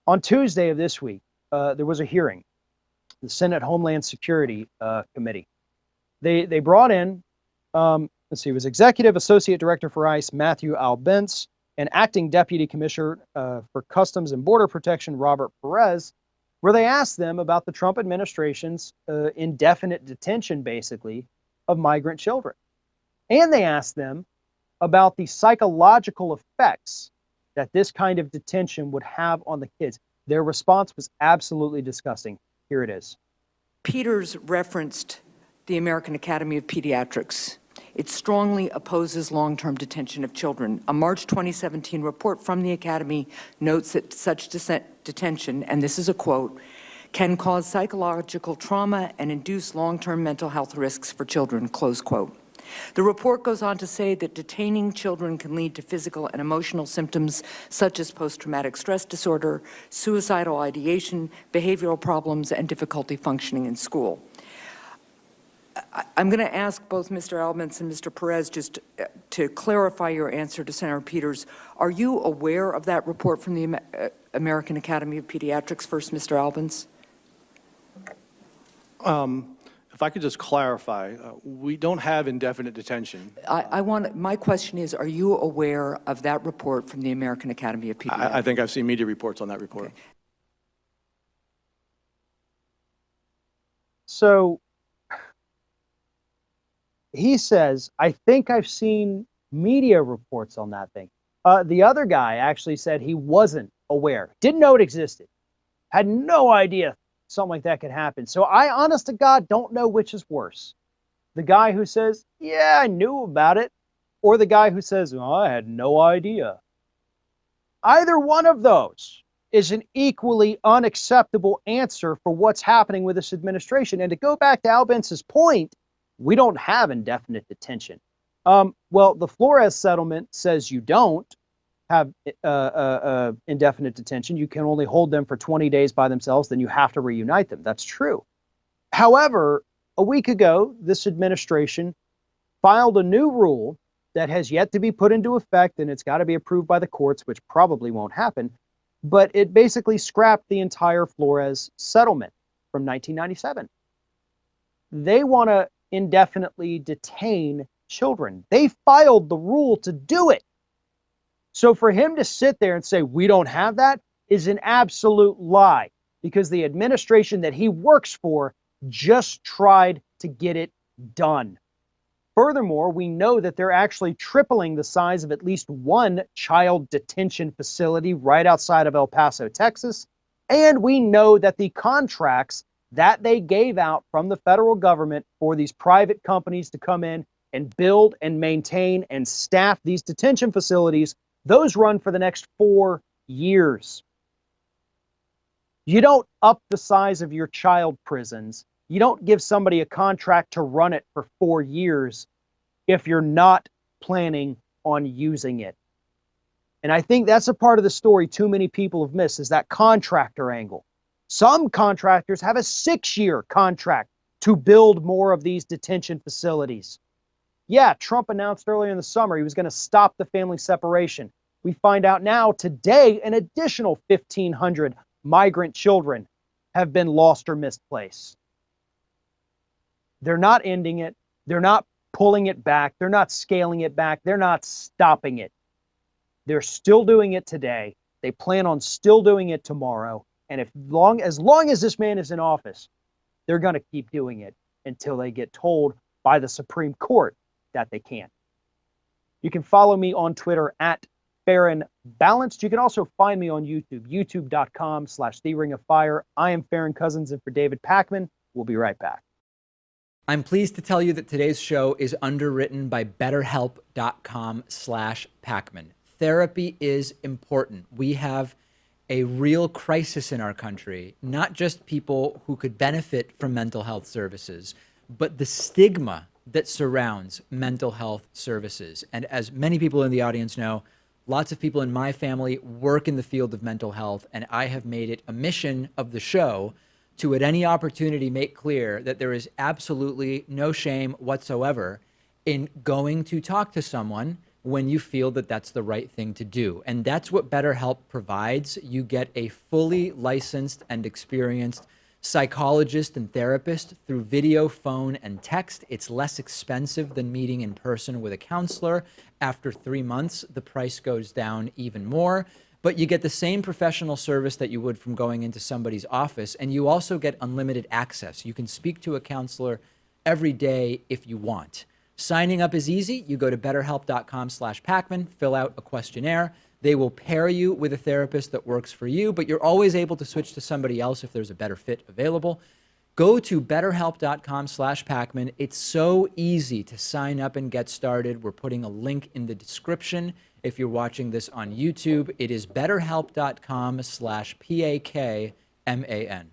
On Tuesday of this week, there was a hearing, the Senate Homeland Security Committee. They brought in, let's see, it was Executive Associate Director for ICE, Matthew Albence, and Acting Deputy Commissioner for Customs and Border Protection, Robert Perez, where they asked them about the Trump administration's indefinite detention, basically, of migrant children. And they asked them about the psychological effects that this kind of detention would have on the kids. Their response was absolutely disgusting. Here it is. Peters referenced the American Academy of Pediatrics. It strongly opposes long-term detention of children. A March 2017 report from the Academy notes that such detention, and this is a quote, can cause psychological trauma and induce long-term mental health risks for children, close quote. The report goes on to say that detaining children can lead to physical and emotional symptoms such as post-traumatic stress disorder, suicidal ideation, behavioral problems, and difficulty functioning in school. I'm going to ask both Mr. Albence and Mr. Perez just to clarify your answer to Senator Peters. Are you aware of that report from the American Academy of Pediatrics? First, Mr. Albence. If I could just clarify, we don't have indefinite detention. My question is, are you aware of that report from the American Academy of Pediatrics? I think I've seen media reports on that report. Okay. So he says, I think I've seen media reports on that thing. The other guy actually said he wasn't aware, didn't know it existed, had no idea something like that could happen. So I, honest to God, don't know which is worse. The guy who says, yeah, I knew about it, or the guy who says, oh, I had no idea. Either one of those is an equally unacceptable answer for what's happening with this administration. And to go back to Albence's point, we don't have indefinite detention. Well, the Flores settlement says you don't have indefinite detention. You can only hold them for 20 days by themselves, then you have to reunite them. That's true. However, a week ago, this administration filed a new rule that has yet to be put into effect, and it's got to be approved by the courts, which probably won't happen. But it basically scrapped the entire Flores settlement from 1997. They want to indefinitely detain children. They filed the rule to do it. So for him to sit there and say, we don't have that, is an absolute lie, because the administration that he works for just tried to get it done. Furthermore, we know that they're actually tripling the size of at least one child detention facility right outside of El Paso, Texas. And we know that the contracts that they gave out from the federal government for these private companies to come in and build and maintain and staff these detention facilities, those run for the next 4 years. You don't up the size of your child prisons. You don't give somebody a contract to run it for 4 years if you're not planning on using it. And I think that's a part of the story too many people have missed, is that contractor angle. Some contractors have a 6-year contract to build more of these detention facilities. Yeah, Trump announced earlier in the summer he was going to stop the family separation. We find out now today an additional 1,500 migrant children have been lost or misplaced. They're not ending it. They're not pulling it back. They're not scaling it back. They're not stopping it. They're still doing it today. They plan on still doing it tomorrow. And as long as this man is in office, they're going to keep doing it until they get told by the Supreme Court that they can't. You can follow me on Twitter at Farron Balanced. You can also find me on YouTube, youtube.com/TheRingOfFire. I am Farron Cousins, and for David Pakman, we'll be right back. I'm pleased to tell you that today's show is underwritten by BetterHelp.com/Pakman. Therapy is important. We have a real crisis in our country, not just people who could benefit from mental health services, but the stigma that surrounds mental health services. And as many people in the audience know, lots of people in my family work in the field of mental health, and I have made it a mission of the show to, at any opportunity, make clear that there is absolutely no shame whatsoever in going to talk to someone when you feel that that's the right thing to do. And that's what BetterHelp provides. You get a fully licensed and experienced psychologist and therapist through video, phone, and text. It's less expensive than meeting in person with a counselor. After 3 months, the price goes down even more. But you get the same professional service that you would from going into somebody's office, and you also get unlimited access. You can speak to a counselor every day if you want. Signing up is easy. You go to betterhelp.com/Pakman, fill out a questionnaire. They will pair you with a therapist that works for you, but you're always able to switch to somebody else if there's a better fit available. Go to betterhelp.com/Pakman. It's so easy to sign up and get started. We're putting a link in the description if you're watching this on YouTube. It is betterhelp.com/PAKMAN.